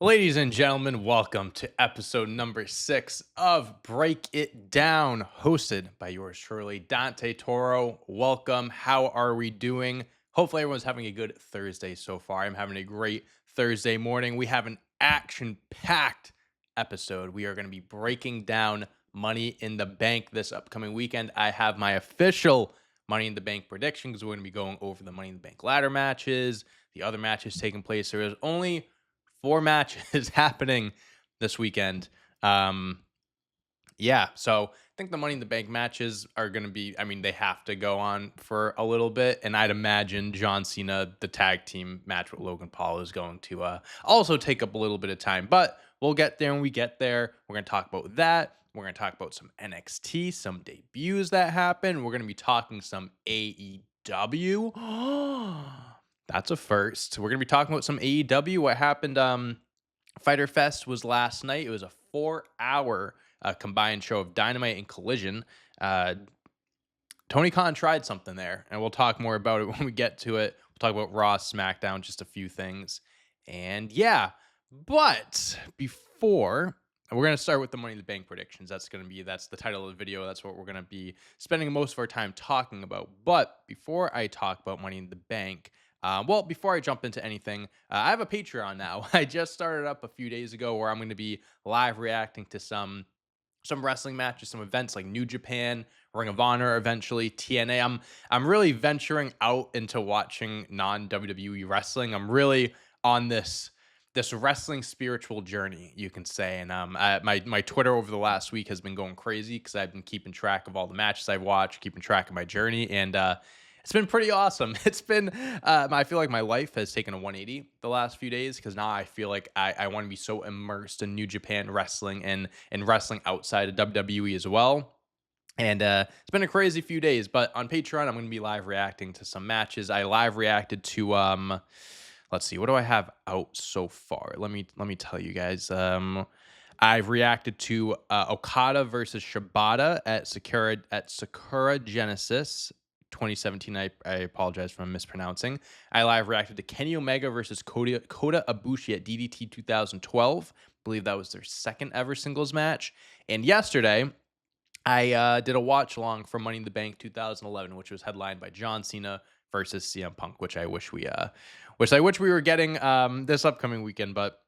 Ladies and gentlemen, welcome to episode number 6 of Break It Down, hosted by yours truly, Dante Toro. Welcome. How are we doing? Hopefully, everyone's having a good Thursday so far. I'm having a great Thursday morning. We have an action packed episode. We are going to be breaking down Money in the Bank this upcoming weekend. I have my official Money in the Bank prediction because we're going to be going over the Money in the Bank ladder matches, the other matches taking place. There is only 4 matches happening this weekend. Um, so I think the Money in the Bank matches are going to be, they have to go on for a little bit. And I'd imagine John Cena, the tag team match with Logan Paul, is going to also take up a little bit of time. But we'll get there when we get there. We're going to talk about that. We're going to talk about some NXT, some debuts that happened. We're going to be talking some AEW. That's a first. We're going to be talking about some AEW. What happened? Fighter Fest was last night. It was a 4-hour combined show of Dynamite and Collision. Tony Khan tried something there, and we'll talk more about it when we get to it. We'll talk about Raw, SmackDown, just a few things. And but before, we're going to start with the Money in the Bank predictions. That's the title of the video. That's what we're going to be spending most of our time talking about. But before I talk about Money in the Bank, before I jump into anything, I have a Patreon now. I just started up a few days ago where I'm going to be live reacting to some wrestling matches, some events like New Japan, Ring of Honor, eventually TNA. I'm really venturing out into watching non-WWE wrestling. I'm really on this wrestling spiritual journey, you can say. And my Twitter over the last week has been going crazy because I've been keeping track of all the matches I've watched, keeping track of my journey, and it's been pretty awesome. It's been, I feel like my life has taken a 180 the last few days because now I feel like I want to be so immersed in New Japan wrestling and wrestling outside of WWE as well. And it's been a crazy few days, but on Patreon, I'm going to be live reacting to some matches. I live reacted to, let's see, what do I have out so far? Let me tell you guys. I've reacted to Okada versus Shibata at Sakura Genesis 2017. I apologize for mispronouncing. I live reacted to Kenny Omega versus Kota Ibushi at DDT 2012. I believe that was their second ever singles match. And yesterday, I did a watch along for Money in the Bank 2011, which was headlined by John Cena versus CM Punk, which I wish we were getting this upcoming weekend, but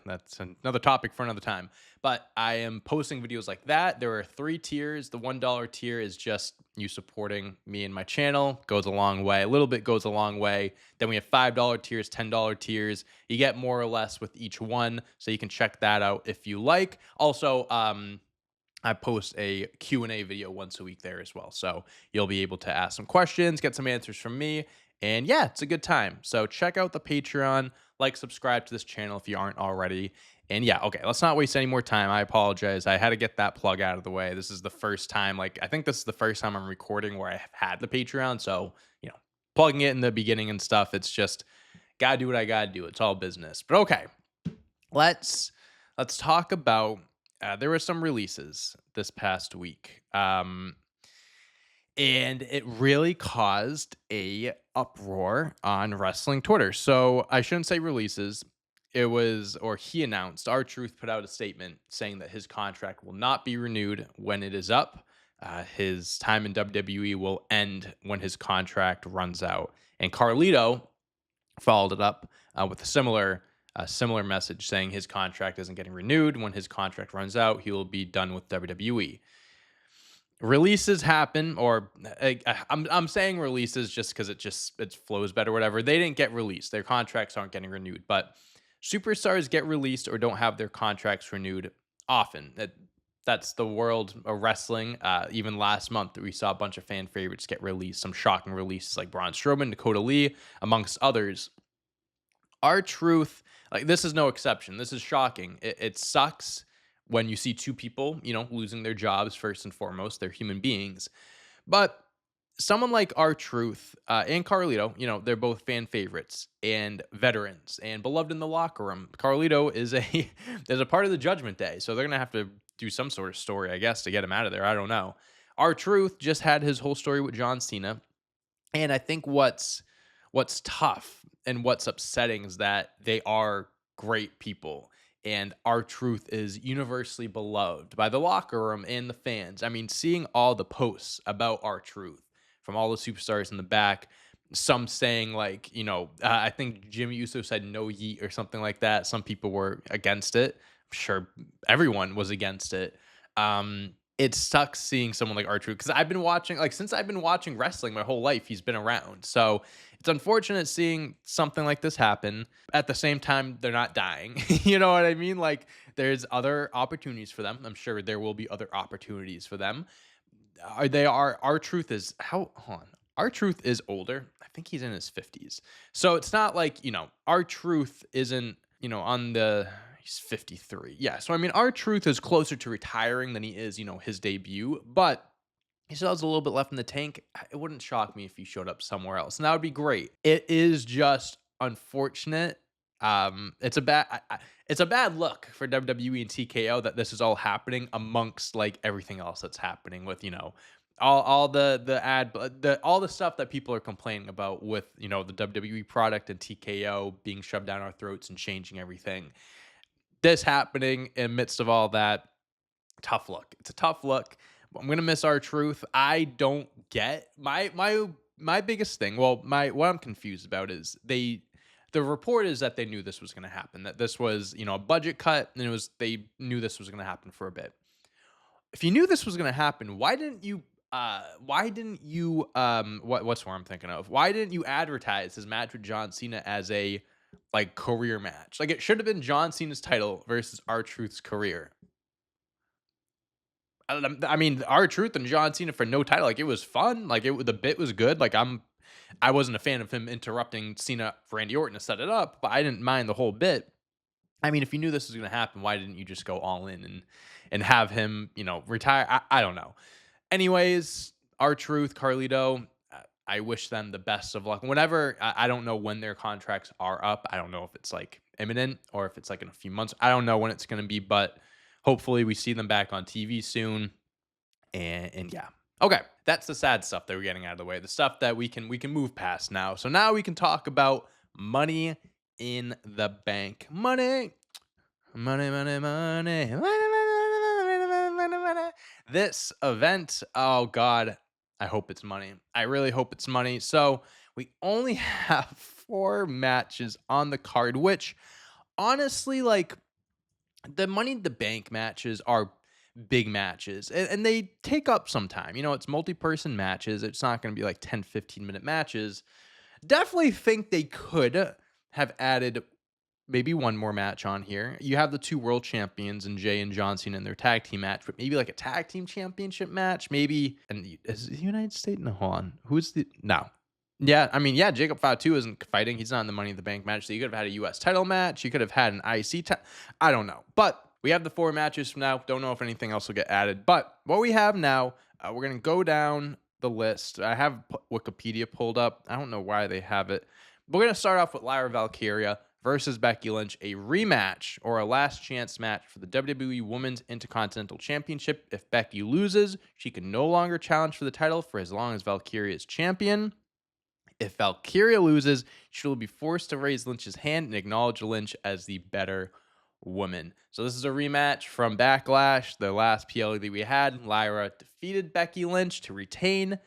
that's another topic for another time. But I am posting videos like that. There are 3 tiers. The $1 tier is just you supporting me and my channel. Goes a long way. A little bit goes a long way. Then we have $5 tiers, $10 tiers. You get more or less with each one, so you can check that out if you like. Also, I post a Q&A video once a week there as well. So you'll be able to ask some questions, get some answers from me. And it's a good time. So check out the Patreon, subscribe to this channel if you aren't already. And okay, let's not waste any more time. I apologize. I had to get that plug out of the way. This is the first time, I think this is the first time I'm recording where I have had the Patreon. So, plugging it in the beginning and stuff, it's just gotta do what I gotta do. It's all business. But okay, let's talk about there were some releases this past week. And it really caused a uproar on wrestling Twitter. So I shouldn't say releases. He announced, R-Truth put out a statement saying that his contract will not be renewed when it is up. His time in WWE will end when his contract runs out. And Carlito followed it up with a similar message saying his contract isn't getting renewed. When his contract runs out, he will be done with WWE. Releases happen, or I'm saying releases just because it flows better, whatever. They didn't get released. Their contracts aren't getting renewed, but superstars get released or don't have their contracts renewed often. That's the world of wrestling. Even last month, we saw a bunch of fan favorites get released. Some shocking releases like Braun Strowman, Dakota Lee, amongst others. R-Truth, this is no exception. This is shocking. It sucks when you see 2 people, losing their jobs. First and foremost, they're human beings. But someone like R-Truth and Carlito, they're both fan favorites and veterans and beloved in the locker room. Carlito is a part of the Judgment Day, so they're gonna have to do some sort of story, I guess, to get him out of there. I don't know. R-Truth just had his whole story with John Cena, and I think what's tough and what's upsetting is that they are great people. and R-Truth is universally beloved by the locker room and the fans. I mean, seeing all the posts about R-Truth from all the superstars in the back, some saying like, I think Jimmy Uso said no yeet or something like that. Some people were against it. I'm sure everyone was against it. It sucks seeing someone like R-Truth because I've been watching, like, since I've been watching wrestling my whole life, he's been around. So it's unfortunate seeing something like this happen. At the same time, they're not dying. You know what I mean? Like, there's other opportunities for them. I'm sure there will be other opportunities for them. R-Truth is how hold on. R-Truth is older. I think he's in his 50s. So it's not like, R-Truth isn't, on the he's 53. Yeah. So I mean, R-Truth is closer to retiring than he is, his debut, but he still has a little bit left in the tank. It wouldn't shock me if he showed up somewhere else, and that would be great. It is just unfortunate. It's it's a bad look for WWE and TKO that this is all happening amongst like everything else that's happening with all all the stuff that people are complaining about with the WWE product and TKO being shoved down our throats and changing everything. This happening in midst of all that, tough look. It's a tough look. I'm gonna miss R-Truth. I don't get my biggest thing. Well, what I'm confused about is the report is that they knew this was gonna happen. That this was a budget cut, and they knew this was gonna happen for a bit. If you knew this was gonna happen, why didn't you? What's what I'm thinking of? Why didn't you advertise his match with John Cena as a like career match? Like, it should have been John Cena's title versus R-Truth's career. I mean, R-Truth and John Cena for no title. Like, it was fun. Like, the bit was good. Like, I wasn't a fan of him interrupting Cena for Randy Orton to set it up, but I didn't mind the whole bit. I mean, if you knew this was going to happen, why didn't you just go all in and have him, retire? I don't know. Anyways, R-Truth, Carlito, I wish them the best of luck. Whenever, I don't know when their contracts are up. I don't know if it's like imminent or if it's like in a few months. I don't know when it's going to be, but hopefully we see them back on TV soon. And yeah. Okay, that's the sad stuff that we're getting out of the way. The stuff that we can move past now. So now we can talk about Money in the Bank. Money. This event, oh God, I hope it's money. I really hope it's money. So we only have 4 matches on the card, which honestly, like, the Money in the Bank matches are big matches, and they take up some time. It's multi-person matches. It's not going to be like 10, 15-minute matches. Definitely think they could have added maybe one more match on here. You have the 2 world champions and Jay and John Cena in their tag team match, but maybe like a tag team championship match, maybe. And is the United States? No, hold on. No. Yeah, I mean, yeah, Jacob Fatu isn't fighting. He's not in the Money in the Bank match. So you could have had a U.S. title match. You could have had an IC I don't know. But we have the 4 matches from now. Don't know if anything else will get added. But what we have now, we're going to go down the list. I have Wikipedia pulled up. I don't know why they have it. We're going to start off with Lara Valkyria versus Becky Lynch, a rematch or a last chance match for the WWE Women's Intercontinental Championship. If Becky loses, she can no longer challenge for the title for as long as Valkyria is champion. If Valkyria loses, she will be forced to raise Lynch's hand and acknowledge Lynch as the better woman. So this is a rematch from Backlash, the last PLE that we had. Lyra defeated Becky Lynch to retain.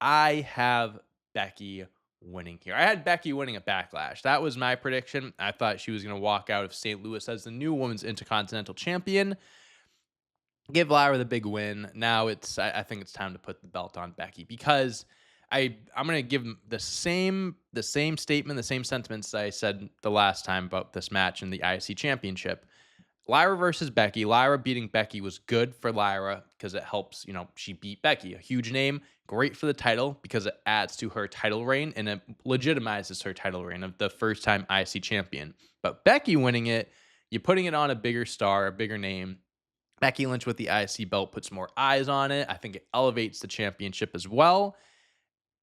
I have Becky winning here. I had Becky winning at Backlash. That was my prediction. I thought she was going to walk out of St. Louis as the new Women's Intercontinental Champion. Give Lara the big win. Now I think it's time to put the belt on Becky, because I'm going to give the same statement, the same sentiments I said the last time about this match in the IC Championship. Lyra versus Becky. Lyra beating Becky was good for Lyra because it helps, she beat Becky, a huge name, great for the title because it adds to her title reign and it legitimizes her title reign of the first time IC champion. But Becky winning it, you're putting it on a bigger star, a bigger name. Becky Lynch with the IC belt puts more eyes on it. I think it elevates the championship as well.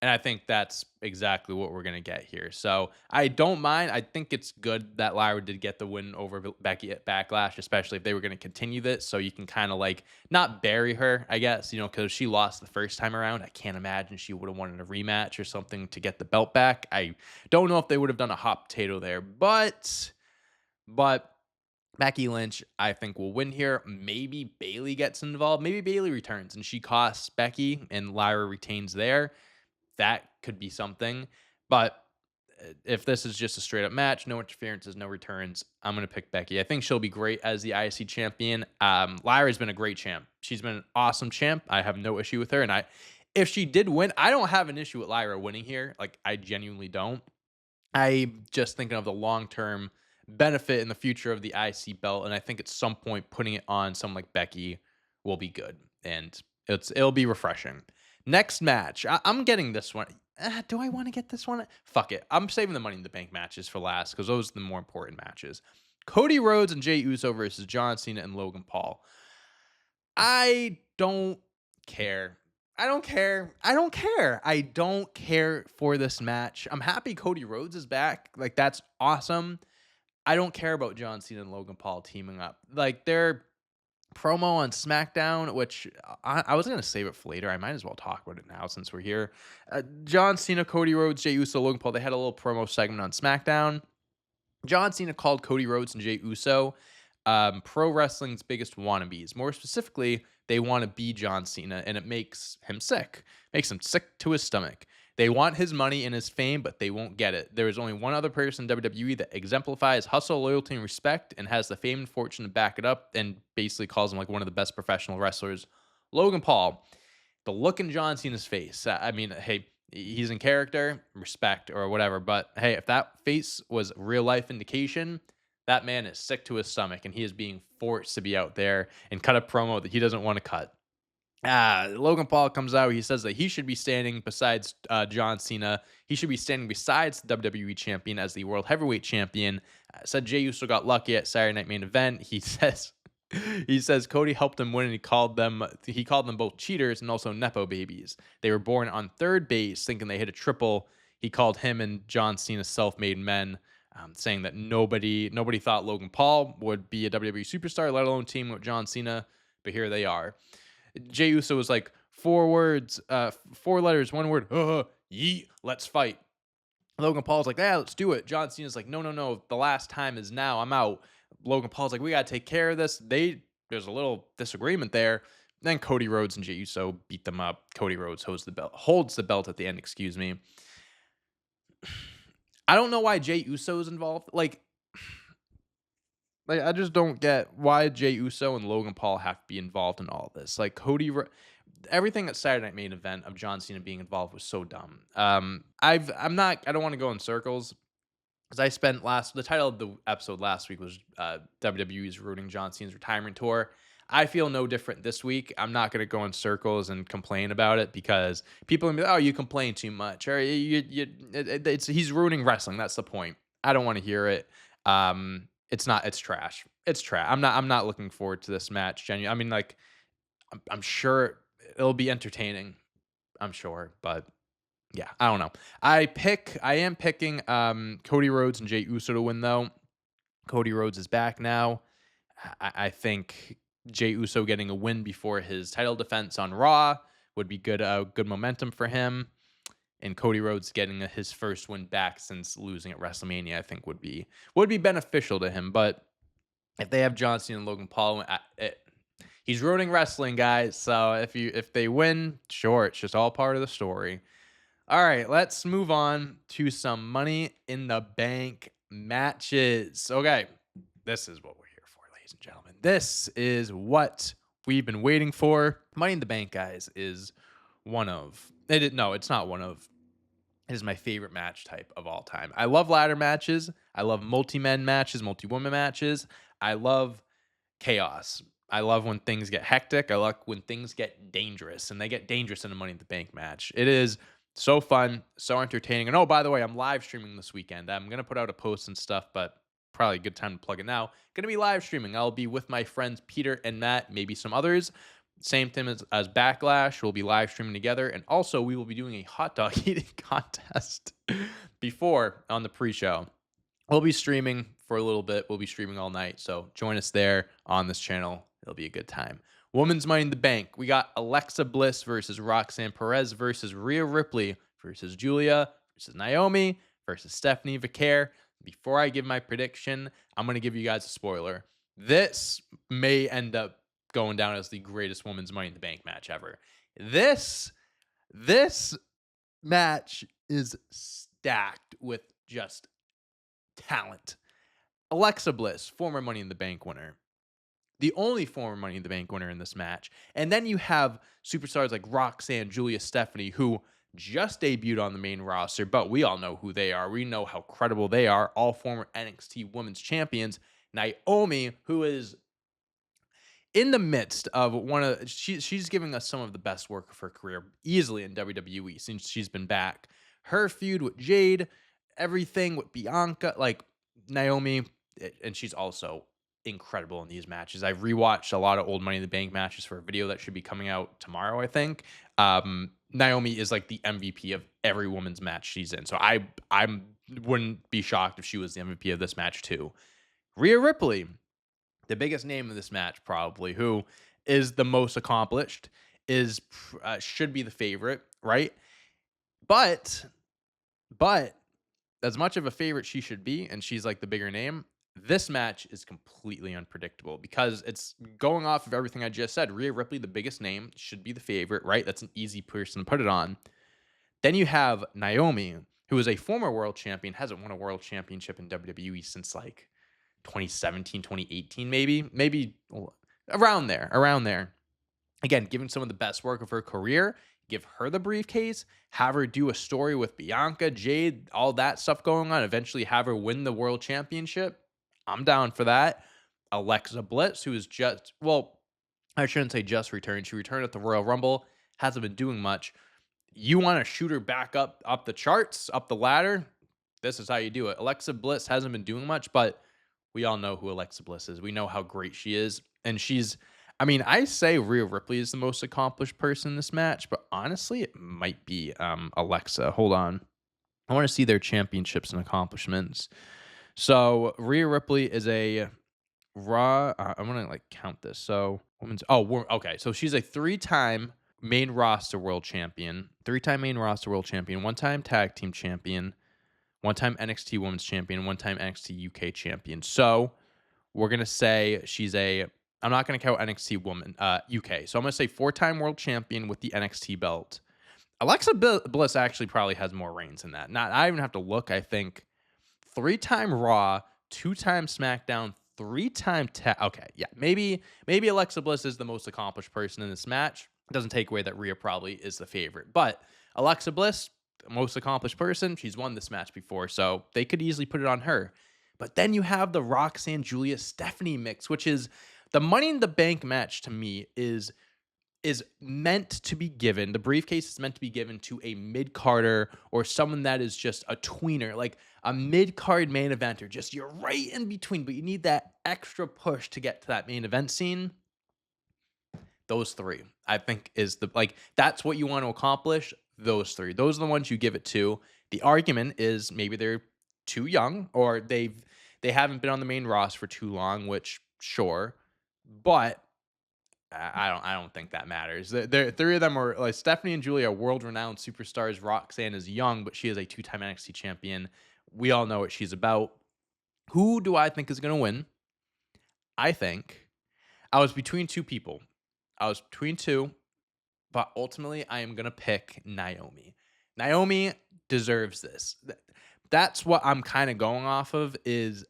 And I think that's exactly what we're going to get here. So I don't mind. I think it's good that Lyra did get the win over Becky at Backlash, especially if they were going to continue this. So you can kind of like not bury her, I guess, because she lost the first time around. I can't imagine she would have wanted a rematch or something to get the belt back. I don't know if they would have done a hot potato there, but Becky Lynch, I think, will win here. Maybe Bailey gets involved. Maybe Bailey returns and she costs Becky and Lyra retains there. That could be something. But if this is just a straight up match, no interferences, no returns, I'm going to pick Becky. I think she'll be great as the IC champion. Lyra's been a great champ. She's been an awesome champ. I have no issue with her. And if she did win, I don't have an issue with Lyra winning here. Like, I genuinely don't. I'm just thinking of the long term benefit in the future of the IC belt, and I think at some point putting it on someone like Becky will be good, and it'll be refreshing. Next match, I'm getting this one. Do I want to get this one? Fuck it. I'm saving the Money in the Bank matches for last because those are the more important matches. Cody Rhodes and Jay Uso versus John Cena and Logan Paul. I don't care. I don't care. I don't care. I don't care for this match. I'm happy Cody Rhodes is back. Like, that's awesome. I don't care about John Cena and Logan Paul teaming up. Like, their promo on SmackDown, which I was going to save it for later. I might as well talk about it now since we're here. John Cena, Cody Rhodes, Jay Uso, Logan Paul, they had a little promo segment on SmackDown. John Cena called Cody Rhodes and Jay Uso pro wrestling's biggest wannabes. More specifically, they want to be John Cena, and it makes him sick. Makes him sick to his stomach. They want his money and his fame, but they won't get it. There is only one other person in WWE that exemplifies hustle, loyalty, and respect, and has the fame and fortune to back it up, and basically calls him like one of the best professional wrestlers. Logan Paul. The look in John Cena's face. I mean, hey, he's in character, respect, or whatever. But hey, if that face was real life indication, that man is sick to his stomach and he is being forced to be out there and cut a promo that he doesn't want to cut. Logan Paul comes out. He says that he should be standing besides John Cena. He should be standing besides the WWE champion as the World Heavyweight champion. Said Jay Uso got lucky at Saturday Night Main Event. He says Cody helped him win, and he called them both cheaters and also nepo babies. They were born on third base, thinking they hit a triple. He called him and John Cena self-made men, saying that nobody thought Logan Paul would be a WWE superstar, let alone team with John Cena. But here they are. Jay Uso was like, 4 words, 4 letters, 1 word. Yeet, let's fight. Logan Paul's like, yeah, let's do it. John Cena's like, no, the last time is now. I'm out. Logan Paul's like, we got to take care of this. There's a little disagreement there. Then Cody Rhodes and Jay Uso beat them up. Cody Rhodes holds the belt at the end, excuse me. I don't know why Jay Uso is involved. Like, I just don't get why Jay Uso and Logan Paul have to be involved in all this. Like, everything at Saturday Night Main Event of John Cena being involved was so dumb. I don't want to go in circles because the title of the episode last week was WWE's ruining John Cena's retirement tour. I feel no different this week. I'm not going to go in circles and complain about it because people are going to be like, oh, you complain too much. Or he's ruining wrestling. That's the point. I don't want to hear it. It's trash. It's trash. I'm not looking forward to this match. Genuinely. I mean, like, I'm sure it'll be entertaining. I'm sure, but yeah, I don't know. I am picking Cody Rhodes and Jay Uso to win though. Cody Rhodes is back now. I think Jay Uso getting a win before his title defense on Raw would be good momentum for him. And Cody Rhodes getting his first win back since losing at WrestleMania, I think would be beneficial to him. But if they have John Cena and Logan Paul, he's ruining wrestling, guys. So if they win, sure, it's just all part of the story. All right, let's move on to some Money in the Bank matches. Okay, this is what we're here for, ladies and gentlemen. This is what we've been waiting for. Money in the Bank, guys, is it's not one of. It is my favorite match type of all time. I love ladder matches. I love multi-men matches, multi-woman matches. I love chaos. I love when things get hectic. I like when things get dangerous, and they get dangerous in a Money in the Bank match. It is so fun, so entertaining. And oh, by the way, I'm live streaming this weekend. I'm going to put out a post and stuff, but probably a good time to plug it now. Going to be live streaming. I'll be with my friends Peter and Matt, maybe some others. Same thing as Backlash. We'll be live streaming together. And also, we will be doing a hot dog eating contest before on the pre-show. We'll be streaming for a little bit. We'll be streaming all night. So join us there on this channel. It'll be a good time. Women's Money in the Bank. We got Alexa Bliss versus Roxanne Perez versus Rhea Ripley versus Julia versus Naomi versus Stephanie Vaquer. Before I give my prediction, I'm going to give you guys a spoiler. This may end up going down as the greatest women's Money in the Bank match ever. This this match is stacked with just talent. Alexa Bliss, former Money in the Bank winner, the only former Money in the Bank winner in this match. And then you have superstars like Roxanne, Julia, Stephanie, who just debuted on the main roster, but we all know who they are. We know how credible they are. All former NXT Women's Champions. Naomi, who is in the midst of she's giving us some of the best work of her career easily in WWE since she's been back. Her feud with Jade, everything with Bianca, like Naomi, and she's also incredible in these matches. I've rewatched a lot of old Money in the Bank matches for a video that should be coming out tomorrow, I think. Naomi is like the MVP of every woman's match she's in. So I wouldn't be shocked if she was the MVP of this match too. Rhea Ripley, the biggest name of this match, probably, who is the most accomplished, is should be the favorite, right? But as much of a favorite she should be, and she's like the bigger name, this match is completely unpredictable because it's going off of everything I just said. Rhea Ripley, the biggest name, should be the favorite, right? That's an easy person to put it on. Then you have Naomi, who is a former world champion, hasn't won a world championship in WWE since like 2017, 2018, maybe around there. Again, giving some of the best work of her career, give her the briefcase, have her do a story with Bianca, Jade, all that stuff going on, eventually have her win the world championship. I'm down for that. Alexa Bliss, who is I shouldn't say just returned. She returned at the Royal Rumble, hasn't been doing much. You want to shoot her back up the charts, up the ladder? This is how you do it. Alexa Bliss hasn't been doing much, but we all know who Alexa Bliss is. We know how great she is. And I say Rhea Ripley is the most accomplished person in this match, but honestly, it might be Alexa. Hold on. I want to see their championships and accomplishments. So Rhea Ripley is a Raw. I want to like count this. So okay. So she's a 3-time main roster world champion, 1-time tag team champion, 1-time NXT Women's Champion, 1-time NXT UK Champion. So we're going to say I'm not going to count NXT Woman UK. So I'm going to say 4-time World Champion with the NXT belt. Alexa Bliss actually probably has more reigns than that. I even have to look. I think 3-time Raw, 2-time SmackDown, 3-time okay, yeah. Maybe Alexa Bliss is the most accomplished person in this match. It doesn't take away that Rhea probably is the favorite. But Alexa Bliss, most accomplished person, she's won this match before, so they could easily put it on her. But then you have the Roxanne, Julia, Stephanie mix, which is the Money in the Bank match. To me is meant to be given. The briefcase is meant to be given to a mid-carder or someone that is just a tweener, like a mid-card main eventer. Just you're right in between, but you need that extra push to get to that main event scene. Those three, I think, is that's what you want to accomplish. Those three. Those are the ones you give it to. The argument is maybe they're too young or they haven't been on the main roster for too long, which sure, but I don't think that matters. They're three of them are like Stephanie and Julia are world-renowned superstars. Roxanne is young, but she is a 2-time NXT champion. We all know what she's about. Who do I think is going to win? I think I was between two people. But ultimately, I am going to pick Naomi. Naomi deserves this. That's what I'm kind of going off of is,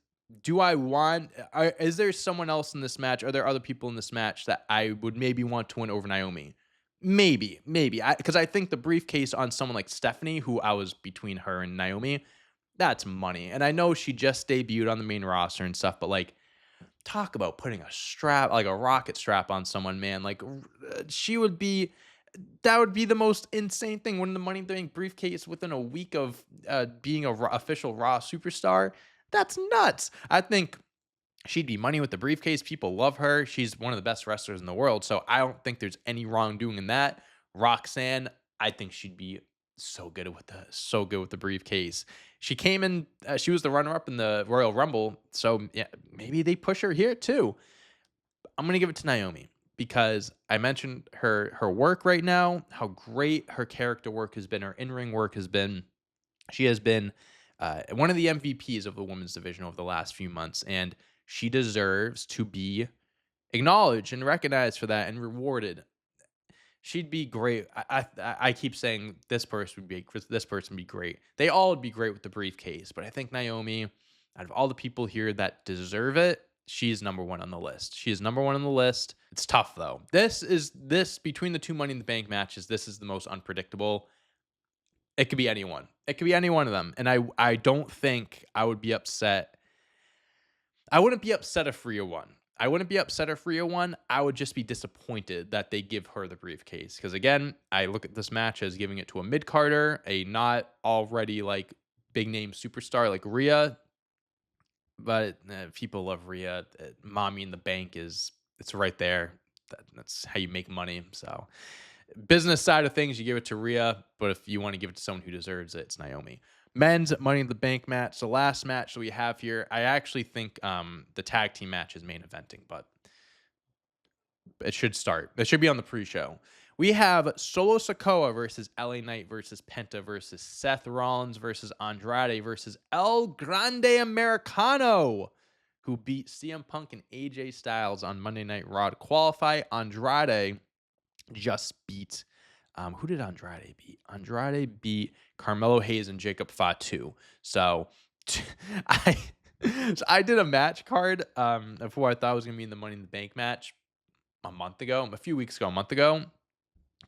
is there someone else in this match? Are there other people in this match that I would maybe want to win over Naomi? Maybe. Because I think the briefcase on someone like Stephanie, who I was between her and Naomi, that's money. And I know she just debuted on the main roster and stuff, but like, talk about putting a strap, like a rocket strap on someone, man. Like, that would be the most insane thing. Winning the Money in the Bank briefcase within a week of being a official Raw superstar. That's nuts. I think she'd be money with the briefcase. People love her. She's one of the best wrestlers in the world. So I don't think there's any wrongdoing in that. Roxanne, I think she'd be so good with the briefcase. She came in, she was the runner-up in the Royal Rumble. So yeah, maybe they push her here too. I'm going to give it to Naomi because I mentioned her work right now, how great her character work has been, her in-ring work has been. She has been one of the MVPs of the women's division over the last few months, and She deserves to be acknowledged and recognized for that and rewarded. She'd be great. I keep saying this person would be great. They all would be great with the briefcase, but I think Naomi, out of all the people here that deserve it, she's number one on the list. She is number one on the list. It's tough though. This between the two Money in the Bank matches. This is the most unpredictable. It could be anyone. It could be any one of them, and I don't think I would be upset. I wouldn't be upset if Rhea won. I wouldn't be upset if Rhea won. I would just be disappointed that they give her the briefcase. Because again, I look at this match as giving it to a mid-carder, a not already like big name superstar like Rhea. But people love Rhea. Mommy in the Bank it's right there. That's how you make money. So business side of things, you give it to Rhea. But if you want to give it to someone who deserves it, it's Naomi. Men's Money in the Bank match, the last match that we have here. I actually think the tag team match is main eventing, but it should start. It should be on the pre-show. We have Solo Sikoa versus LA Knight versus Penta versus Seth Rollins versus Andrade versus El Grande Americano, who beat CM Punk and AJ Styles on Monday Night Raw to qualify. Andrade just beat who did Andrade beat? Andrade beat Carmelo Hayes and Jacob Fatu. So I did a match card of who I thought was going to be in the Money in the Bank match a month ago.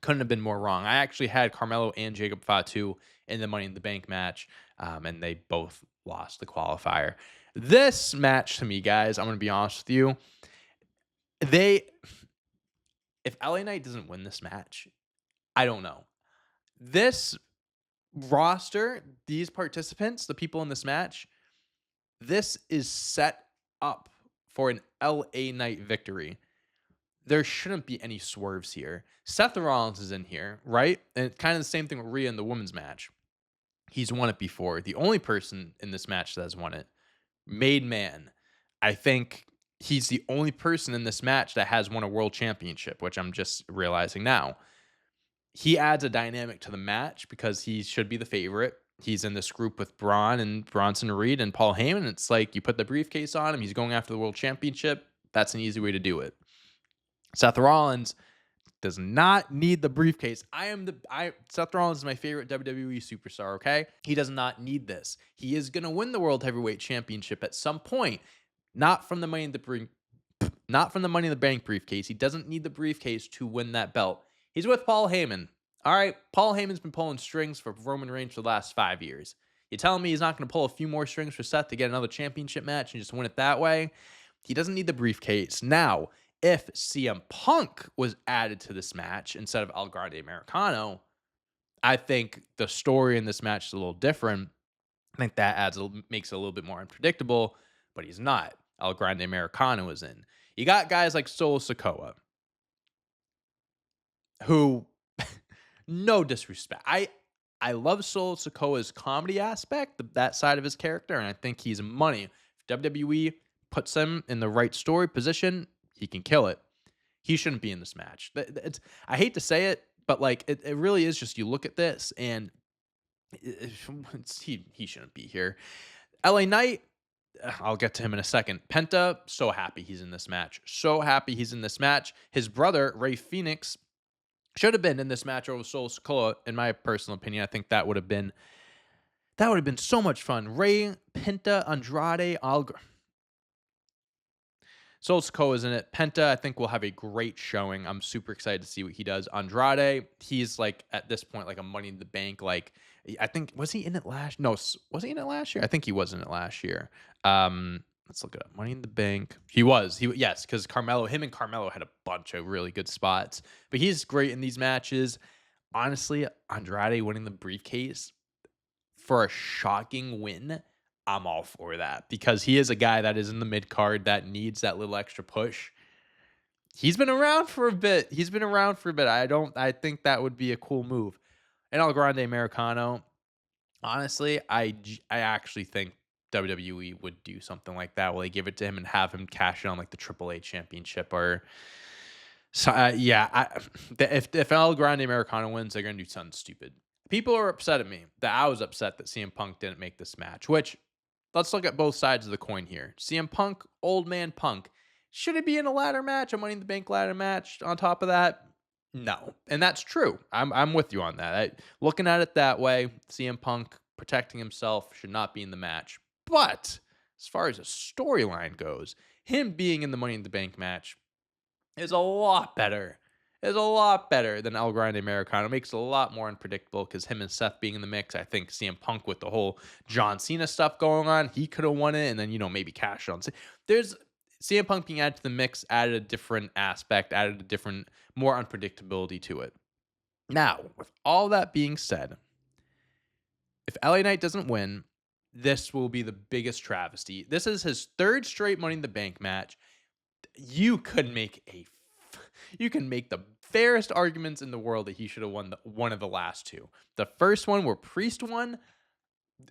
Couldn't have been more wrong. I actually had Carmelo and Jacob Fatu in the Money in the Bank match, and they both lost the qualifier. This match to me, guys, I'm going to be honest with you. If LA Knight doesn't win this match, I don't know. This roster, these participants, the people in this match, this is set up for an LA Knight victory. There shouldn't be any swerves here. Seth Rollins is in here, right? And it's kind of the same thing with Rhea in the women's match. He's won it before. The only person in this match that has won it, Made Man. I think he's the only person in this match that has won a world championship, which I'm just realizing now. He adds a dynamic to the match because he should be the favorite. He's in this group with Braun and Bronson Reed and Paul Heyman. It's like you put the briefcase on him. He's going after the world championship. That's an easy way to do it. Seth Rollins does not need the briefcase. Seth Rollins is my favorite WWE superstar, okay? He does not need this. He is going to win the World Heavyweight Championship at some point, not from the Money in the Bank briefcase. He doesn't need the briefcase to win that belt. He's with Paul Heyman. All right, Paul Heyman's been pulling strings for Roman Reigns for the last 5 years. You telling me he's not going to pull a few more strings for Seth to get another championship match and just win it that way? He doesn't need the briefcase. Now, if CM Punk was added to this match instead of El Grande Americano, I think the story in this match is a little different. I think that makes it a little bit more unpredictable, but he's not. El Grande Americano is in. You got guys like Solo Sikoa, who, no disrespect, I love Solo Sikoa's comedy aspect, that side of his character, and I think he's money. If WWE puts him in the right story position, he can kill it. He shouldn't be in this match. I hate to say it, but like it really is just, you look at this and he shouldn't be here. LA Knight, I'll get to him in a second. Penta, so happy he's in this match. His brother, Rey Fenix, should have been in this match over Solo Sikoa, in my personal opinion. I think that would have been so much fun. Rey, Penta, Andrade, Solo Sikoa is in it. Penta, I think, will have a great showing. I'm super excited to see what he does. Andrade, he's like at this point like a Money in the Bank. Like, I think, was he in it last? No, was he in it last year? I think he was in it last year. Let's look it up. Money in the Bank. Yes, because him and Carmelo had a bunch of really good spots. But he's great in these matches. Honestly, Andrade winning the briefcase for a shocking win, I'm all for that, because he is a guy that is in the mid card that needs that little extra push. He's been around for a bit. I think that would be a cool move. And El Grande Americano, honestly, I actually think WWE would do something like that, where they give it to him and have him cash it on like the AAA championship or so. If El Grande Americano wins, they're gonna do something stupid. People are upset at me that I was upset that CM Punk didn't make this match, which, let's look at both sides of the coin here. CM Punk, old man Punk. Should he be in a ladder match, a Money in the Bank ladder match on top of that? No. And that's true. I'm with you on that. Looking at it that way, CM Punk protecting himself should not be in the match. But as far as a storyline goes, him being in the Money in the Bank match is a lot better. Is a lot better than El Grande Americano. Makes it a lot more unpredictable because him and Seth being in the mix. I think CM Punk with the whole John Cena stuff going on, he could have won it and then, maybe cash on. There's CM Punk being added to the mix, added a different aspect, added a different, more unpredictability to it. Now, with all that being said, if LA Knight doesn't win, this will be the biggest travesty. This is his third straight Money in the Bank match. You can make the fairest arguments in the world that he should have won one of the last two. The first one where Priest won,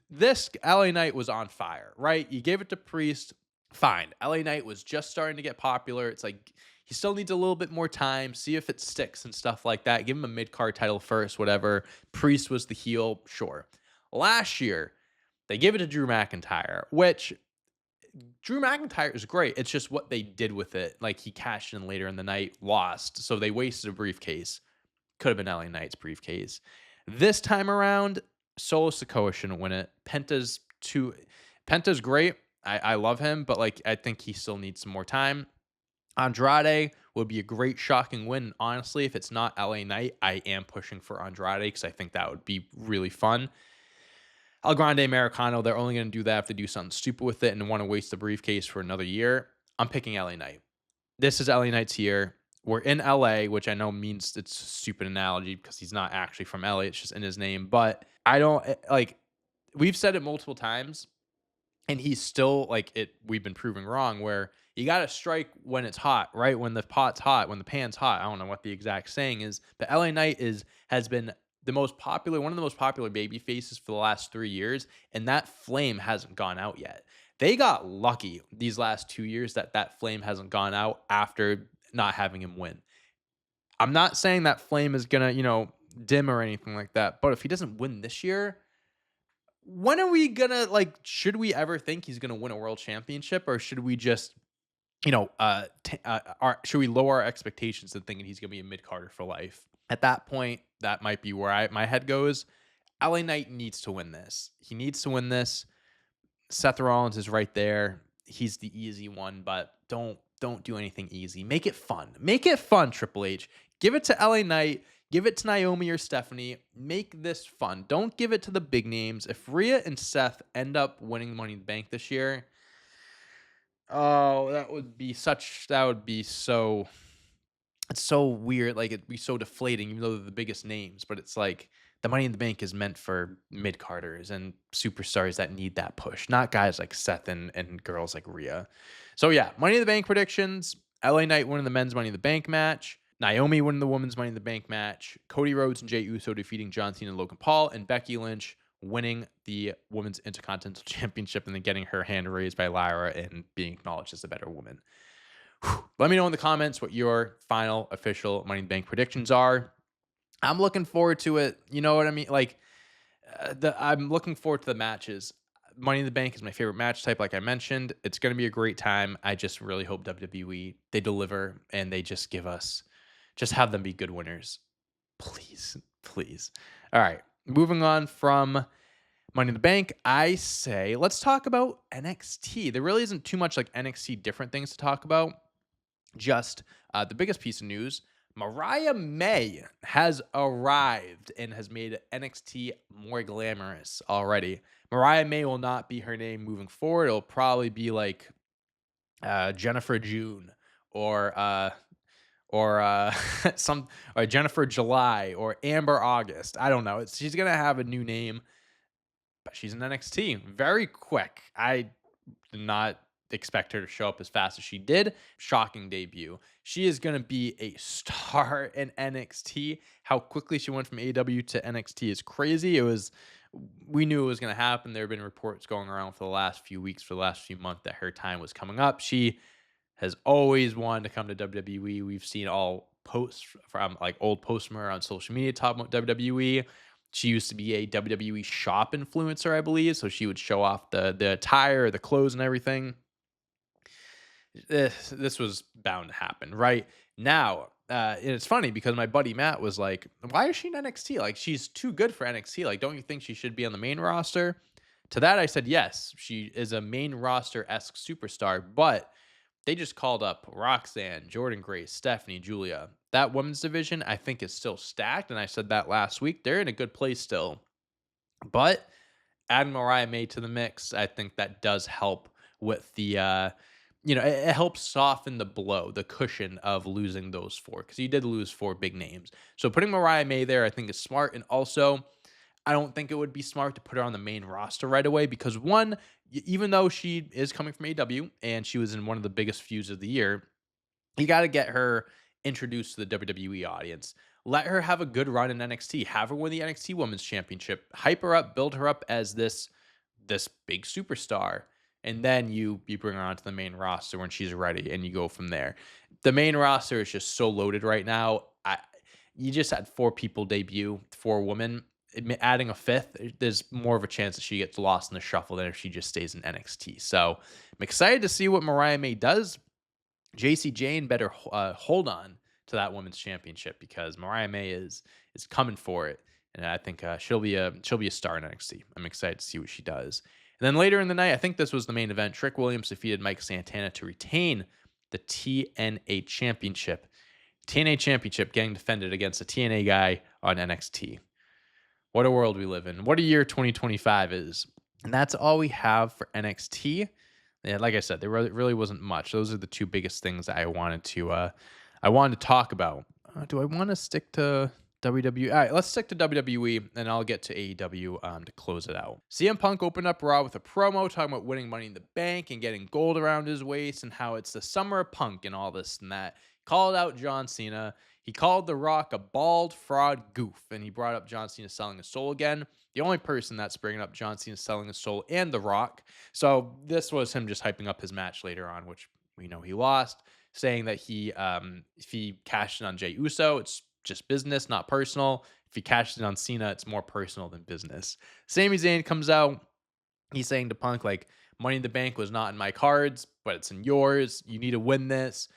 this LA Knight was on fire, right? You gave it to Priest, fine. LA Knight was just starting to get popular. It's like he still needs a little bit more time, see if it sticks and stuff like that. Give him a mid-card title first, whatever. Priest was the heel, sure. Last year, they gave it to Drew McIntyre, which Drew McIntyre is great. It's just what they did with it. Like, he cashed in later in the night, lost. So they wasted a briefcase. Could have been LA Knight's briefcase. This time around, Solo Sikoa shouldn't win it. Penta's great. I love him, but I think he still needs some more time. Andrade would be a great shocking win. Honestly, if it's not LA Knight, I am pushing for Andrade because I think that would be really fun. El Grande Americano, they're only going to do that if they do something stupid with it and want to waste the briefcase for another year. I'm picking LA Knight. This is LA Knight's year. We're in LA, which I know means it's a stupid analogy because he's not actually from LA. It's just in his name. But I don't, we've said it multiple times, and he's still, we've been proving wrong, where you got to strike when it's hot, right? When the pot's hot, when the pan's hot. I don't know what the exact saying is, but LA Knight has been one of the most popular baby faces for the last 3 years, and that flame hasn't gone out yet. They got lucky these last 2 years that flame hasn't gone out after not having him win. I'm not saying that flame is gonna, dim or anything like that, but if he doesn't win this year, when are we gonna, should we ever think he's gonna win a world championship, or should we just, should we lower our expectations and thinking he's gonna be a mid-carder for life? At that point, that might be where my head goes. LA Knight needs to win this. He needs to win this. Seth Rollins is right there. He's the easy one, but don't do anything easy. Make it fun. Make it fun, Triple H. Give it to LA Knight. Give it to Naomi or Stephanie. Make this fun. Don't give it to the big names. If Rhea and Seth end up winning Money in the Bank this year, that would be so, it's so weird. It'd be so deflating, even though they're the biggest names. But it's like the Money in the Bank is meant for mid-carders and superstars that need that push, not guys like Seth and girls like Rhea. So yeah, Money in the Bank predictions: LA Knight winning the men's Money in the Bank match, Naomi winning the women's Money in the Bank match, Cody Rhodes and Jay Uso defeating John Cena and Logan Paul, and Becky Lynch winning the Women's Intercontinental Championship and then getting her hand raised by Lara and being acknowledged as a better woman. Let me know in the comments what your final official Money in the Bank predictions are. I'm looking forward to it. You know what I mean? I'm looking forward to the matches. Money in the Bank is my favorite match type, like I mentioned. It's going to be a great time. I just really hope WWE, they deliver and they just have them be good winners. Please, please. All right, moving on from Money in the Bank, I say let's talk about NXT. There really isn't too much NXT different things to talk about. Just the biggest piece of news: Mariah May has arrived and has made NXT more glamorous already. Mariah May will not be her name moving forward. It'll probably be Jennifer June or or Jennifer July or Amber August. I don't know. She's gonna have a new name, but she's in NXT very quick. I did not expect her to show up as fast as she did. Shocking debut. She is going to be a star in NXT. How quickly she went from AEW to NXT is crazy. We knew it was going to happen. There have been reports going around for the last few weeks, for the last few months, that her time was coming up. She has always wanted to come to WWE. We've seen all posts from old posts from her on social media talking about WWE. She used to be a WWE shop influencer, I believe, so she would show off the attire, the clothes, and everything. This was bound to happen, right? Now, and it's funny because my buddy Matt was like, "Why is she in NXT? Like, she's too good for NXT. Like, don't you think she should be on the main roster?" To that, I said, "Yes, she is a main roster esque superstar, but they just called up Roxanne, Jordan Grace, Stephanie, Julia. That women's division, I think, is still stacked, and I said that last week. They're in a good place still, but." Add Mariah May to the mix, I think that does help with the, it helps soften the blow, the cushion of losing those four, because you did lose four big names. So putting Mariah May there, I think, is smart. And also, I don't think it would be smart to put her on the main roster right away because, one, even though she is coming from AEW and she was in one of the biggest feuds of the year, you got to get her introduced to the WWE audience. Let her have a good run in NXT. Have her win the NXT Women's Championship. Hype her up, build her up as this big superstar, and then you bring her onto the main roster when she's ready, and you go from there. The main roster is just so loaded right now. You just had four people debut, four women. Adding a fifth, there's more of a chance that she gets lost in the shuffle than if she just stays in NXT. So I'm excited to see what Mariah May does. JC Jane better hold on to that women's championship because Mariah May is coming for it, and I think she'll be a star in NXT. I'm excited to see what she does. And then later in the night, I think this was the main event. Trick Williams defeated Mike Santana to retain the TNA Championship. TNA Championship getting defended against a TNA guy on NXT. What a world we live in. What a year 2025 is. And that's all we have for NXT. Yeah, like I said, there really wasn't much. Those are the two biggest things that I wanted to talk about. Do I want to stick to WWE? All right, let's stick to WWE, and I'll get to AEW to close it out. CM Punk opened up Raw with a promo talking about winning Money in the Bank and getting gold around his waist and how it's the summer of Punk and all this and that. Called out John Cena. He called The Rock a bald fraud goof, and he brought up John Cena selling his soul again. The only person that's bringing up John Cena selling his soul and The Rock. So this was him just hyping up his match later on, which we know he lost, saying that if he cashed in on Jay Uso, it's just business, not personal. If he cashed in on Cena, it's more personal than business. Sami Zayn comes out. He's saying to Punk, like, Money in the Bank was not in my cards, but it's in yours. You need to win this.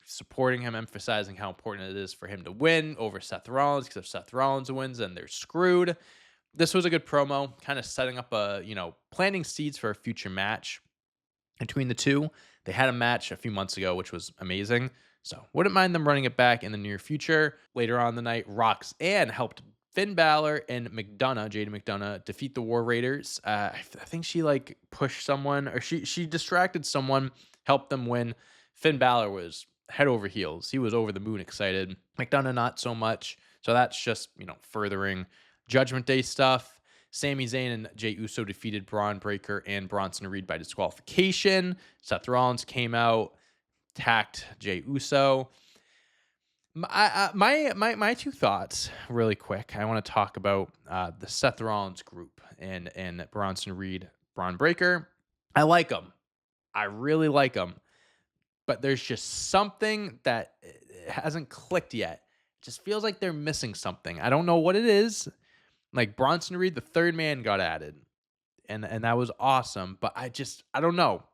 Supporting him, emphasizing how important it is for him to win over Seth Rollins, because if Seth Rollins wins, then they're screwed. This was a good promo, kind of setting up planting seeds for a future match between the two. They had a match a few months ago, which was amazing. So wouldn't mind them running it back in the near future. Later on in the night, Roxanne helped Finn Balor and Jada McDonough, defeat the War Raiders. I think she pushed someone, or she distracted someone, helped them win. Finn Balor was head over heels. He was over the moon excited. McDonough not so much. So that's just, furthering Judgment Day stuff. Sami Zayn and Jay Uso defeated Braun Breaker and Bronson Reed by disqualification. Seth Rollins came out, attacked Jay Uso. My two thoughts really quick. I want to talk about the Seth Rollins group and Bronson Reed, Braun Breaker. I like them. I really like them. But there's just something that hasn't clicked yet. It just feels like they're missing something. I don't know what it is. Like Bronson Reed, the third man got added. And that was awesome. But I don't know.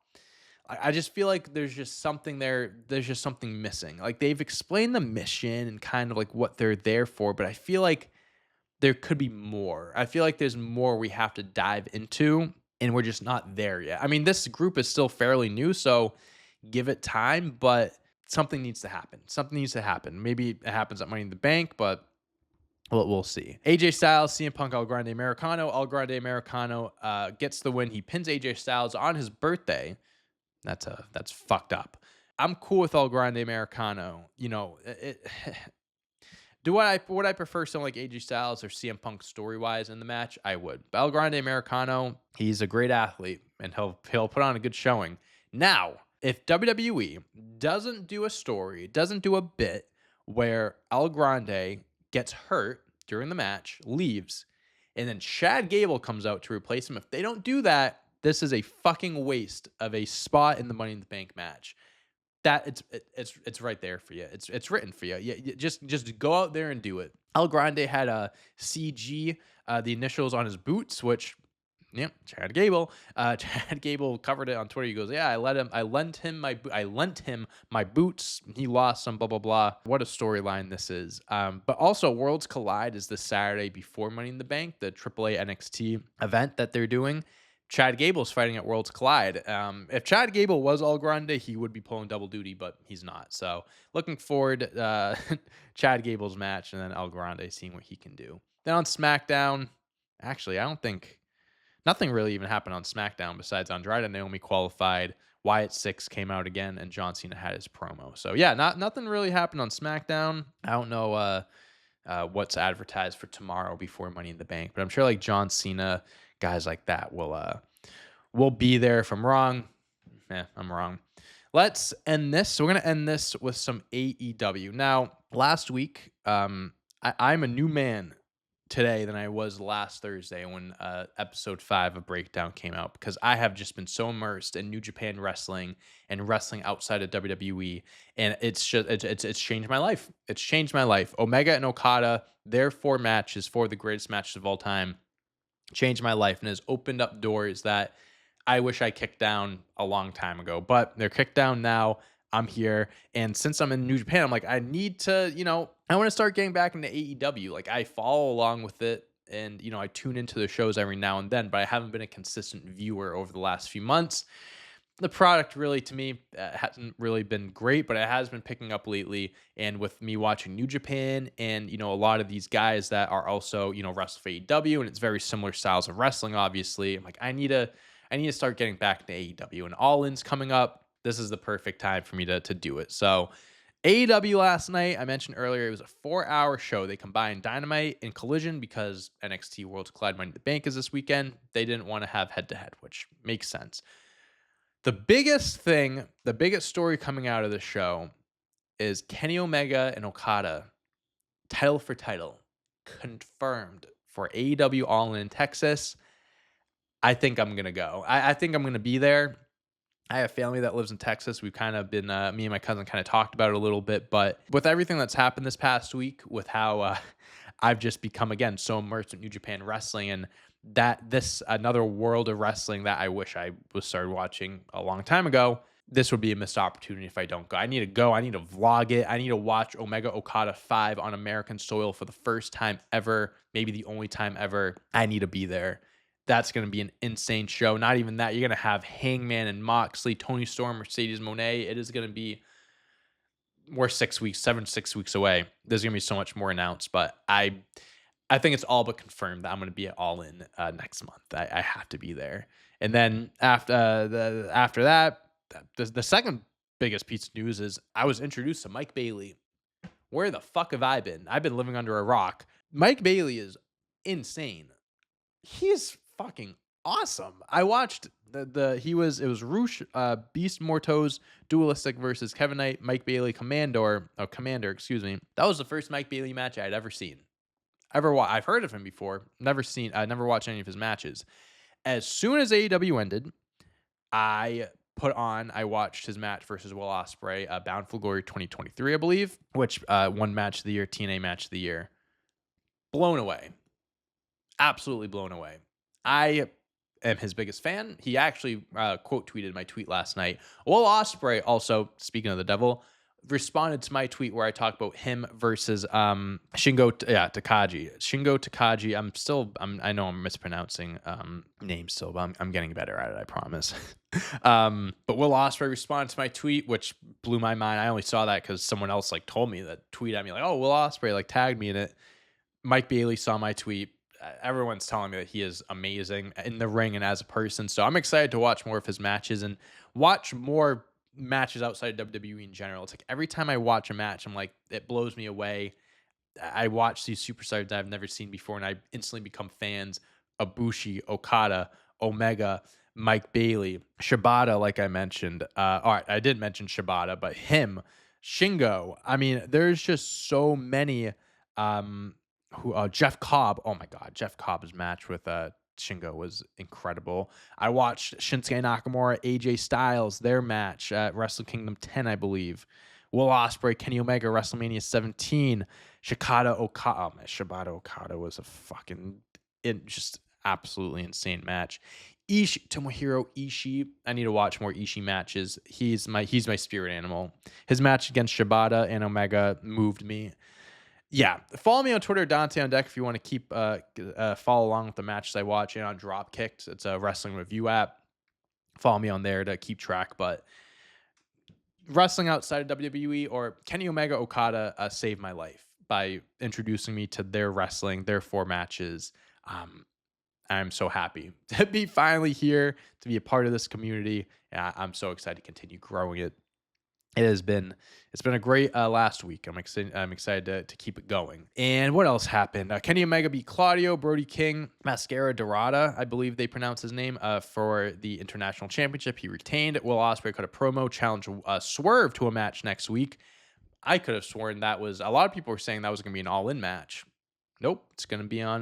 I just feel like there's just something there. There's just something missing. Like they've explained the mission and kind of like what they're there for. But I feel like there could be more. I feel like there's more we have to dive into. And we're just not there yet. I mean, this group is still fairly new. So give it time, but something needs to happen. Something needs to happen. Maybe it happens at Money in the Bank, but we'll see. AJ Styles, CM Punk, El Grande Americano. El Grande Americano gets the win. He pins AJ Styles on his birthday. That's fucked up. I'm cool with El Grande Americano. Would I prefer someone like AJ Styles or CM Punk story-wise in the match? I would. But El Grande Americano, he's a great athlete, and he'll put on a good showing. Now, if WWE doesn't do a story, doesn't do a bit where El Grande gets hurt during the match, leaves, and then Chad Gable comes out to replace him, if they don't do that, this is a fucking waste of a spot in the Money in the Bank match. that it's right there for you. It's written for you. Just go out there and do it. El Grande had a CG, the initials on his boots, which yep, Chad Gable. Chad Gable covered it on Twitter. He goes, "Yeah, I lent him my boots. He lost some blah blah blah." What a storyline this is. But also, Worlds Collide is this Saturday before Money in the Bank, the AAA NXT event that they're doing. Chad Gable's fighting at Worlds Collide. If Chad Gable was all Grande, he would be pulling double duty, but he's not. So looking forward Chad Gable's match and then El Grande seeing what he can do. Then on SmackDown, actually, I don't think. Nothing really even happened on SmackDown besides Andrade and Naomi qualified. Wyatt Six came out again, and John Cena had his promo. So yeah, nothing really happened on SmackDown. I don't know what's advertised for tomorrow before Money in the Bank, but I'm sure like John Cena, guys like that will be there. If I'm wrong, I'm wrong. Let's end this. So we're gonna end this with some AEW. Now, last week, I'm a new man today than I was last Thursday when episode 5 of Breakdown came out, because I have just been so immersed in New Japan wrestling and wrestling outside of WWE, and it's changed my life. It's changed my life. Omega and Okada, their 4 matches, 4 of the greatest matches of all time, changed my life and has opened up doors that I wish I kicked down a long time ago, but they're kicked down now. I'm here. And since I'm in New Japan, I'm like, I need to, I want to start getting back into AEW. Like, I follow along with it and, I tune into the shows every now and then, but I haven't been a consistent viewer over the last few months. The product really, to me, hasn't really been great, but it has been picking up lately. And with me watching New Japan and, a lot of these guys that are also, wrestle for AEW, and it's very similar styles of wrestling, obviously, I'm like, I need to start getting back to AEW, and All In's coming up. This is the perfect time for me to do it. So AEW last night, I mentioned earlier, it was a 4-hour show. They combined Dynamite and Collision because NXT Worlds Collide Money in the Bank is this weekend. They didn't want to have head-to-head, which makes sense. The biggest story coming out of the show is Kenny Omega and Okada, title for title, confirmed for AEW All In Texas. I think I'm going to go. I think I'm going to be there. I have family that lives in Texas. We've kind of been, me and my cousin kind of talked about it a little bit, but with everything that's happened this past week, with how I've just become, again, so immersed in New Japan wrestling, and that this another world of wrestling that I wish I was started watching a long time ago, this would be a missed opportunity if I don't go. I need to go. I need to vlog it. I need to watch Omega Okada 5 on American soil for the first time ever, maybe the only time ever. I need to be there. That's going to be an insane show. Not even that. You're going to have Hangman and Moxley, Tony Storm, Mercedes Moné. It is going to be, we're 6 weeks away. There's going to be so much more announced, but I think it's all but confirmed that I'm going to be at All In next month. I have to be there. And then after that, the second biggest piece of news is I was introduced to Mike Bailey. Where the fuck have I been? I've been living under a rock. Mike Bailey is insane. He's fucking awesome. I watched it was Roosh, Beast Mortos, Dualistic versus Kevin Knight, Mike Bailey, Commander, excuse me. That was the first Mike Bailey match I had ever seen. I've heard of him before, never watched any of his matches. As soon as AEW ended, I watched his match versus Will Osprey, Bound for Glory 2023, I believe, which won match of the year, TNA match of the year. Blown away. Absolutely blown away. I am his biggest fan. He actually quote tweeted my tweet last night. Will Osprey, also, speaking of the devil, responded to my tweet where I talked about him versus Shingo Takagi. Shingo Takagi. I know I'm mispronouncing names still, but I'm getting better at it, I promise. But Will Osprey responded to my tweet, which blew my mind. I only saw that because someone else told me that, tweet at me oh, Will Osprey tagged me in it. Mike Bailey saw my tweet. Everyone's telling me that he is amazing in the ring and as a person. So I'm excited to watch more of his matches and watch more matches outside of WWE in general. It's every time I watch a match, I'm it blows me away. I watch these superstars that I've never seen before, and I instantly become fans. Ibushi, Okada, Omega, Mike Bailey, Shibata, like I mentioned. All right, I didn't mention Shibata, but him, Shingo. I mean, there's just so many. Jeff Cobb. Oh my God, Jeff Cobb's match with Shingo was incredible. I watched Shinsuke Nakamura, AJ Styles, their match at Wrestle Kingdom 10, I believe. Will Osprey, Kenny Omega, WrestleMania 17. Shibata Okada. Oh, man, Shibata Okada was a just absolutely insane match. Tomohiro Ishii. I need to watch more Ishii matches. He's my spirit animal. His match against Shibata and Omega moved me. Yeah, follow me on Twitter, Dante on Deck, if you want to keep follow along with the matches I watch and on Dropkicked. It's a wrestling review app. Follow me on there to keep track. But wrestling outside of WWE or Kenny Omega Okada saved my life by introducing me to their wrestling, their 4 matches. I'm so happy to be finally here, to be a part of this community. I'm so excited to continue growing it. It's been a great last week. I'm excited to keep it going. And what else happened? Kenny Omega beat Claudio, Brody King, Mascara Dorada, I believe they pronounce his name, for the International Championship. He retained. Will Osprey cut a promo, challenge Swerve to a match next week. I could have sworn a lot of people were saying that was going to be an All In match. Nope, it's going to be on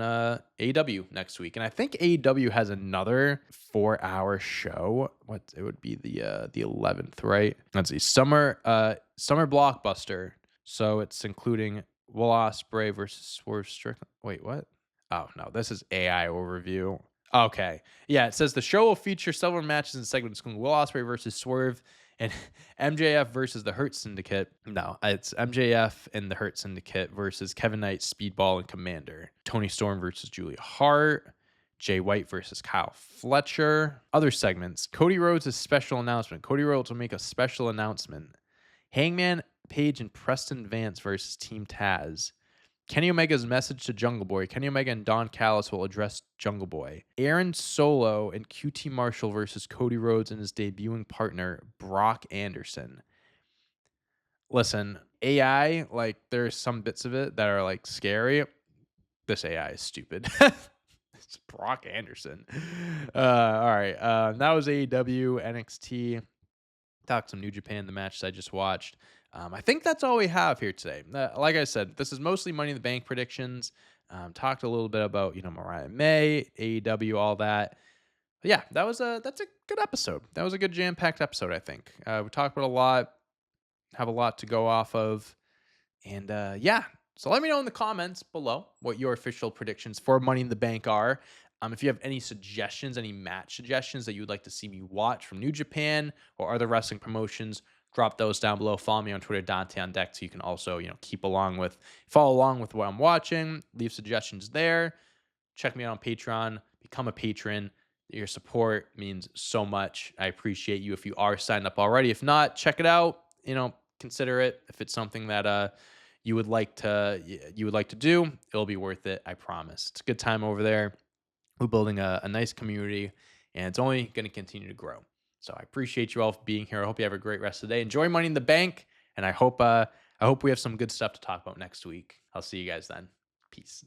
AEW next week. And I think AEW has another 4-hour show. It would be the 11th, right? Let's see. Summer Blockbuster. So it's including Will Osprey versus Swerve Strickland. Wait, what? Oh, no, this is AI overview. Okay. Yeah, it says the show will feature several matches and segments including Will Osprey versus Swerve and MJF versus the Hurt Syndicate. No, it's MJF and the Hurt Syndicate versus Kevin Knight, Speedball, and Commander. Tony Storm versus Julia Hart. Jay White versus Kyle Fletcher. Other segments. Cody Rhodes' special announcement. Cody Rhodes will make a special announcement. Hangman Page and Preston Vance versus Team Taz. Kenny Omega's message to Jungle Boy. Kenny Omega and Don Callis will address Jungle Boy. Aaron Solo and QT Marshall versus Cody Rhodes and his debuting partner, Brock Anderson. Listen, AI, like, there's some bits of it that are, like, scary. This AI is stupid. It's Brock Anderson. All right. That was AEW, NXT. Talked some New Japan, the matches I just watched. I think that's all we have here today. Like I said, this is mostly Money in the Bank predictions. Talked a little bit about, Mariah May, AEW, all that. But yeah, that's a good episode. That was a good jam-packed episode, I think. We talked about a lot, have a lot to go off of. And yeah, so let me know in the comments below what your official predictions for Money in the Bank are. If you have any suggestions, any match suggestions that you would like to see me watch from New Japan or other wrestling promotions, drop those down below. Follow me on Twitter, Dante on Deck, so you can also, follow along with what I'm watching. Leave suggestions there. Check me out on Patreon. Become a patron. Your support means so much. I appreciate you if you are signed up already. If not, check it out. Consider it. If it's something that you would like to do, it'll be worth it. I promise. It's a good time over there. We're building a nice community, and it's only going to continue to grow. So I appreciate you all for being here. I hope you have a great rest of the day. Enjoy Money in the Bank, and I hope we have some good stuff to talk about next week. I'll see you guys then. Peace.